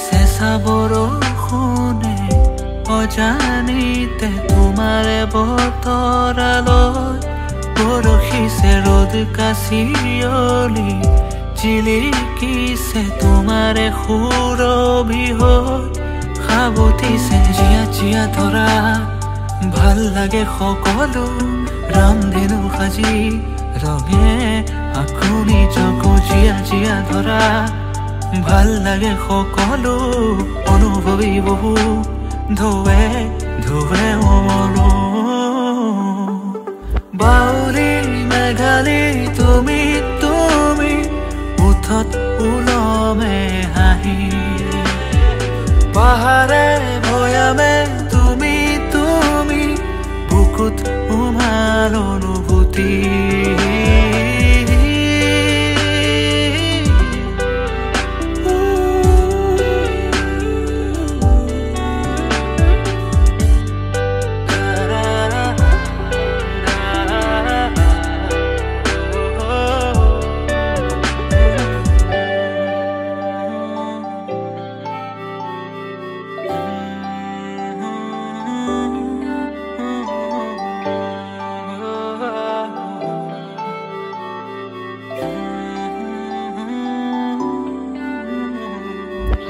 চেঁচা বৰষুণে অজানিতে তোমাৰে বতৰালৈ বৰষিছে ৰ'দ কাচিয়লি জিলিকিছে তোমাৰে সুৰভি হৈ সাৱটিছে জীয়া জীয়া ধৰা ভাল লাগে সকলো ৰামধেনু সাজি ৰঙে আঁকুনি চকু জীয়া জীয়া ধৰা ভাল লাগে সকলো অনুভৱী বহু ধোৱে ধোৱে মনো বাউলী মেঘালী তুমি তুমি উঠত উলমে হাঁহি পাহাৰে ভৈয়ামে তুমি তুমি বুকুত উমাৰ অনুভূতি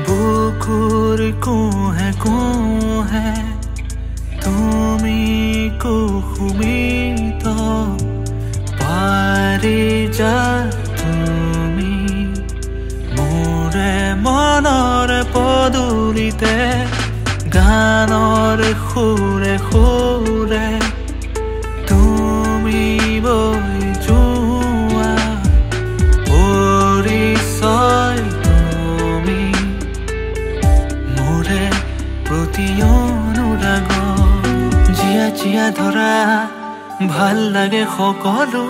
বুকুৰ কুহে কুহে তুমি কুসুমিত পাৰি যা তুমি মোৰে মনৰ পদূলিতে গানৰ সুৰে সুৰে তুমি বৈ যোৱা পৰিচয় তুমি মোৰে প্ৰতি অনুৰাগ জীয়া জীয়া ধৰা ভাল লাগে সকলো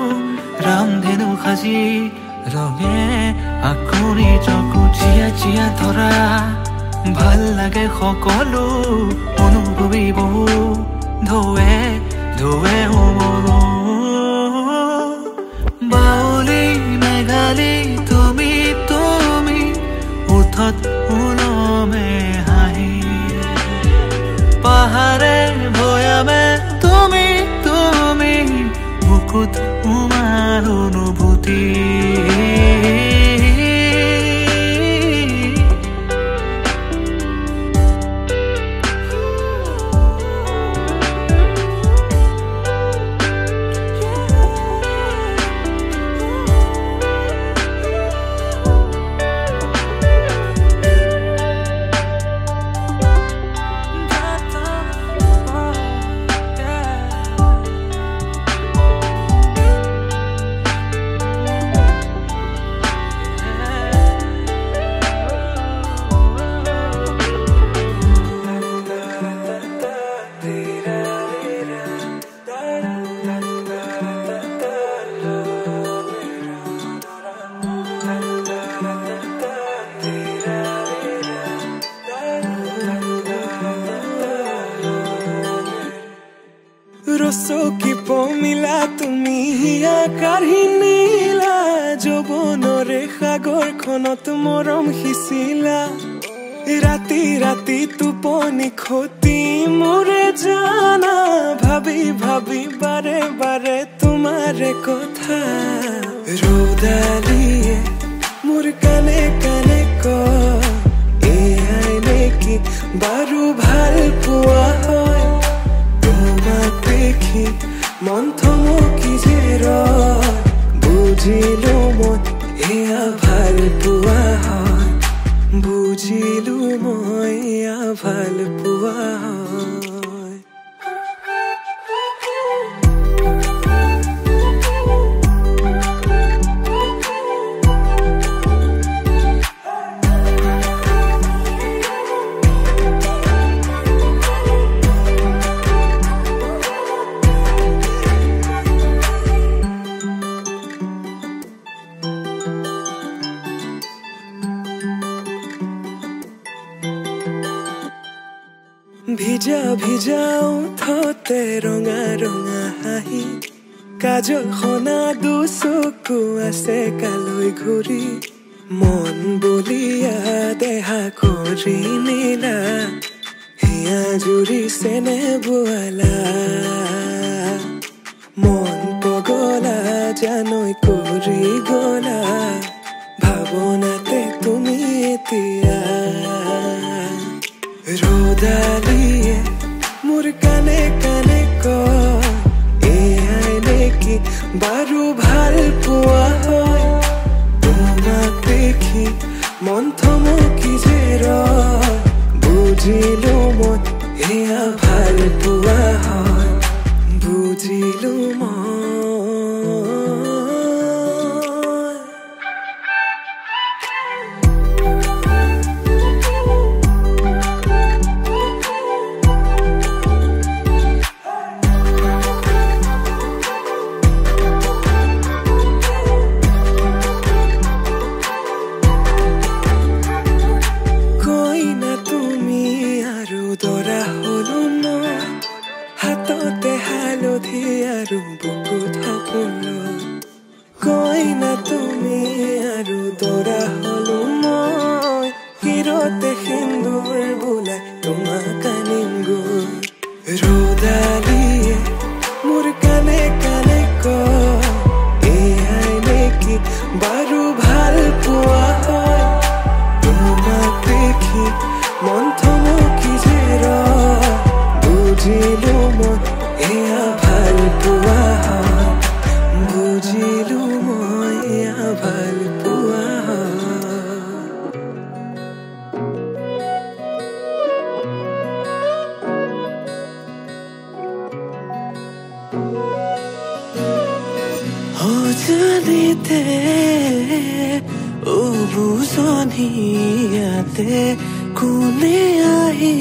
ৰামধেনু সাজি ৰঙে আঁকুনি চকু জীয়া জীয়া ধৰা ভাল লাগে সকলো অনুভৱী বহু ধোৱে ধোৱে মনো বাউলী মেঘালী তুমি তুমি উঠত উলমে হাঁহি পাহাৰে ভৈয়ামে তুমি তুমি বুকুত উমাৰ অনুভূতি ৰচকি পমিলা তুমি কাঢ়ি নিলা যৌৱনৰে সাগৰখনত মৰম সিঁচিলা ৰাতি ৰাতি টোপনি খতি মোৰে জানা ভাবি ভাবি বাৰে বাৰে তোমাৰে কথা ৰ'দালিয়ে মোৰ কানে কানে কয় এয়াই নেকি বাৰু ভাল পোৱা হয় দেখি মন থমকি যে ৰয় বুজিলো মই এয়া ভাল পোৱা হয় বুজিলো মই এয়া ভাল পোৱা হয় ভিজা ভিজা ওঠতে ৰঙা ৰঙা হাঁহি কাজল খনা দুচকু আছে কালৈ ঘূৰি মন বলিয়া দেহা কৰি নীলা হিয়া জুৰি চেনে বোৱালা মন পগলা জানৈ কৰি গলা ভাৱনাতে তুমি এতিয়া ৰ'দালিয়ে মোৰ কানে কানে কয় এয়াই নেকি বাৰু ভাল পোৱা হয় তোমাক দেখি মন থমকি যে ৰয় বুজিলো মই এয়া ভাল পোৱা হয় বুজিলো মই কইনা তুমি আৰু দৰা হলো মই হিৰতে সিন্দুৰ বোলাই তোমাক আনিম গৈ ৰ'দালিয়ে মোৰ কানে কানে কয় এয়াই নেকি বাৰু ভাল পোৱা হয় তোমাক দেখি মন থমকি যে ৰয় বুজিলো মই এয়া ভাল পোৱা হয় বুজিলো মই এয়া ভাল পোৱা জানিতে বুজনিয়াতে কোনে আহি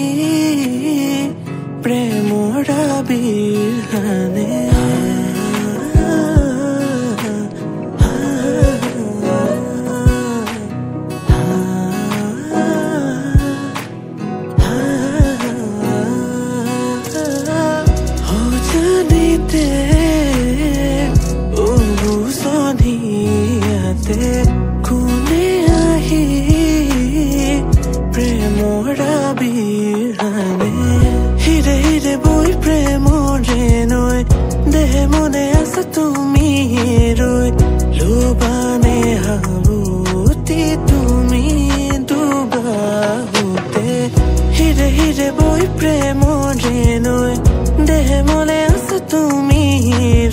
প্ৰেমৰ বিৰহানে কোনে আহি প্ৰেমৰ বিৰহানে হিৰে হিৰে বৈ প্ৰেমৰে নৈ দেহে মনে আছে তুমি ৰৈ লোবানে হাবুতি তুমি দুবাহুতে হিৰে হিৰে বৈ প্ৰেমৰে নৈ দেহে মনে আছে তুমি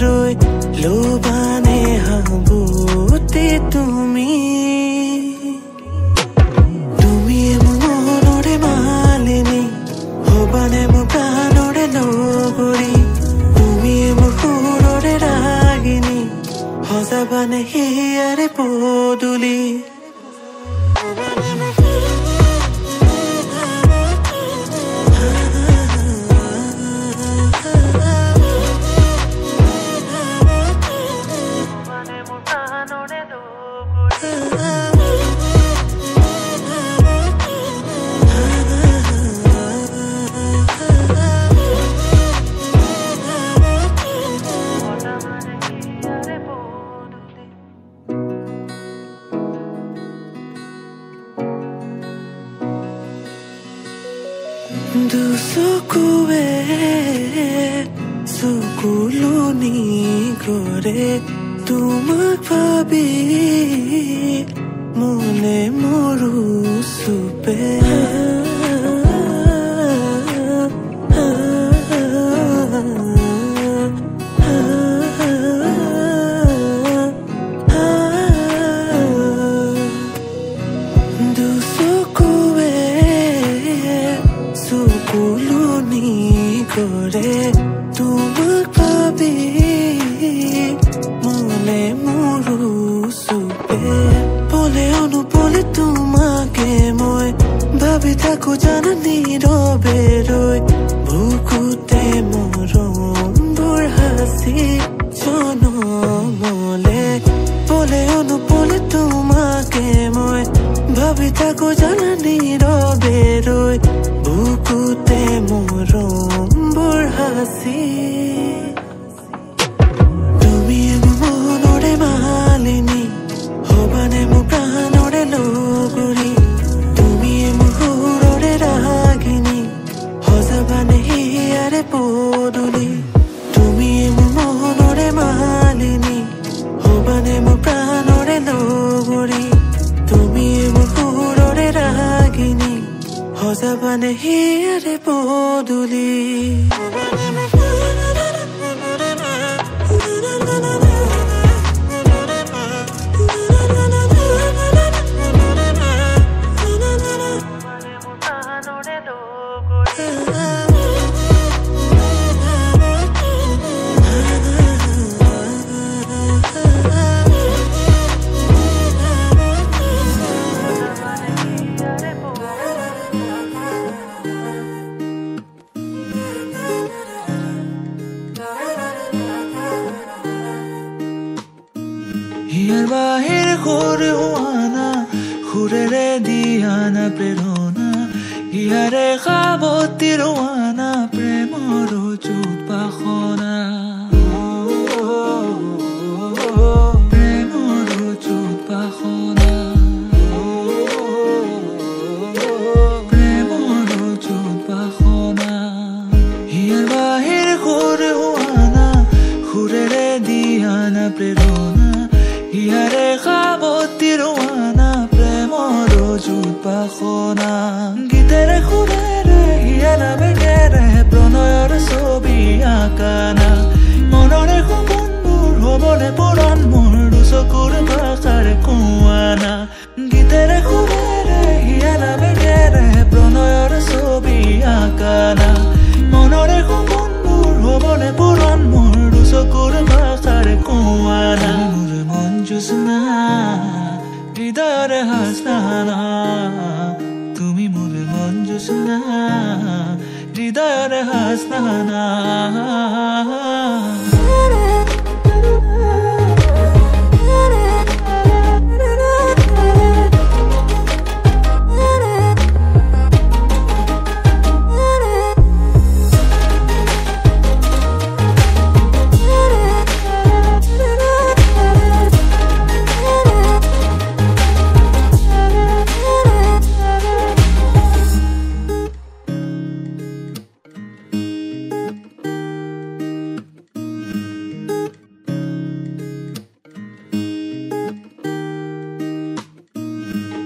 ৰৈ লোবানে হাবুতি তুমি মনৰে মালিনী হবানে মোৰ প্ৰাণৰে লগৰী তুমি মোৰ সুৰৰে ৰাগিনী সজাবানে হিয়াৰে পদূলি দুচকুৱে চকুলনি কৰে তোমাক ভাবি মনে মৰু চুপে কৰে তোমাক ভাবি মনে মৰু চুপে পলে অনুপলে তোমাকে মই ভাবি থাকো জানা নীৰৱে ৰৈ বুকুতে মৰমবোৰ হাসি জনমলে পলে অনুপলে তোমাকে মই ভাবি থাকো জানা নীৰৱে ৰৈ বুকুতে মোৰ ৰম্বোৰ হাসি তুমি মোৰ মনৰে মালিনী হবানে মোৰ প্ৰাণৰে লগৰী তুমি মোৰ সুৰৰে ৰাগিনী হজাবানে হিয়াৰে পদুলি তুমি মোৰ মনৰে মালিনী হবানে মোৰ প্ৰাণৰে লগৰী তুমি মোৰ সুৰৰে ৰাগিনী হজাবানে হিয়াৰে পদুলি হিয়াৰ বাহিৰ সুৰ হোৱানা সুৰেৰে দিয়ানা প্ৰেৰণা হিয়াৰে সাৱতী ৰোৱানা প্ৰেমৰ চুপাসনা প্ৰেমৰ চুপাসনা প্ৰেমৰ চুপাসনা হিয়াৰ বাহিৰ সুৰ হোৱানা সুৰেৰে দিয়ানা প্ৰেৰণা হিয়াৰে সাৱতী ৰোৱানা প্ৰেমৰ চুপাসনা গীতেৰে সুৰেৰে হিয়া নামেৰে প্ৰণয়ৰ ছবি আঁকানা মনৰে সপোনবোৰ হ'বনে পূৰণ মোৰ দুচকুৰ ভাষাৰে কোৱানা গীতেৰে সুৰেৰে হিয়া নামেৰে প্ৰণয়ৰ ছবি আঁকানা মনৰে সপোনবোৰ হ'বনে পূৰণ মোৰ দুচকুৰ ভাষাৰে কোৱানা জোৎস্না হৃদয়ৰে হাসনা তুমি মোৰ মন জোৎস্না হৃদয়ৰে হাসনা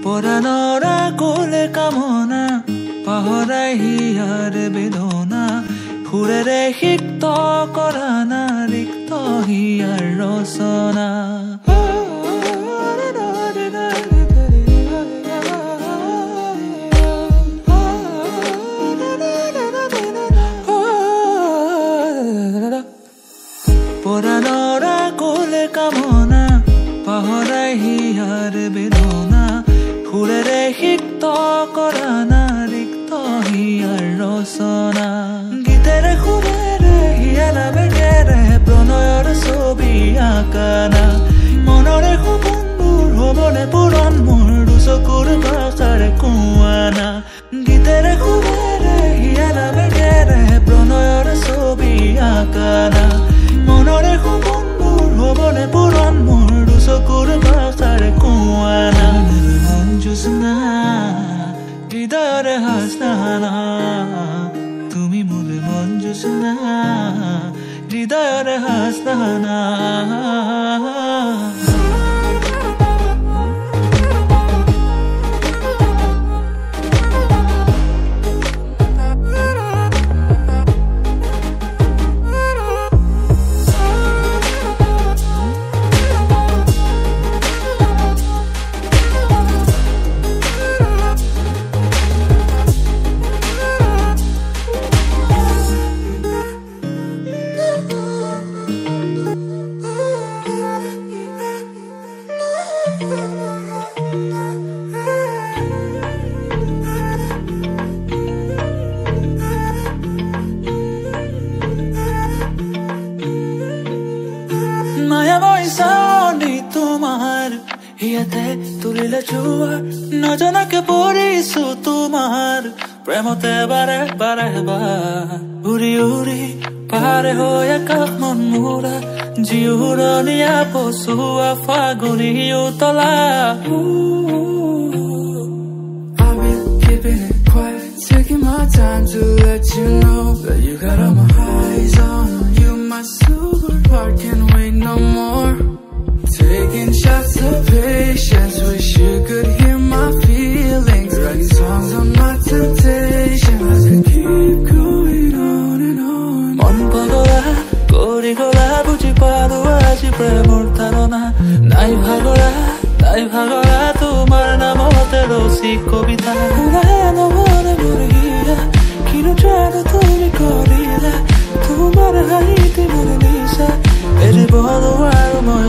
পৰাণৰা কোলে কামনা পাহৰাই হিয়াৰ বেদনা সুৰেৰে সিক্ত কৰানা ৰিক্ত হিয়াৰ ৰচনা পৰাণৰা কোলে কামনা পাহৰাই হিয়াৰ বেদনা সুৰেৰে সিক্ত কৰানা ৰিক্ত হিয়াৰ ৰচনা গীতেৰে সুৰেৰে হিয়া নামেৰে প্ৰণয়ৰ ছবি আঁকানা মনৰে সপোনবোৰ হ'বনে পূৰণ মোৰ দুচকুৰ ভাষাৰে কোৱানা গীতেৰে সুৰেৰে হিয়া নামেৰে প্ৰণয়ৰ ছবি আঁকানা মনৰে সপোনবোৰ হ'বনে পূৰণ মোৰ দুচকুৰ ভাষাৰে কোৱানা জোৎস্না হৃদয়ৰে হাসনা তুমি মোৰ মন জোৎস্না হৃদয়ৰে হাসনা ইয়াতে তুলিলে জোৱাৰ নজনাকে পৰিছো তোমাৰ প্ৰেমতে বাৰে বাৰে এবাৰ উৰি উৰি পাৰে হৈ আকাশ মন মোৰা জিউৰণীয়া পচুৱা ফাগুনী উতলা I've been keeping it quiet, taking my time to let you know that you got all my eyes on you, my superheart can't wait no more. Taking shots of patience, wish you could hear my feelings. Writing songs on my temptation, I could keep going on and on. মন পাগলা কৰি গলা বুজি পালো আজি প্ৰেমৰ ধাৰণা নাই ভাগৰা তোমাৰ নামতে ৰচিক কবিতা ওলাই নমনে মোৰ হীৰা কিনো জানো তুমি কৰিলা তোমাৰ হাঁহিতে মোৰ নিচা এৰিব নোৱাৰো মই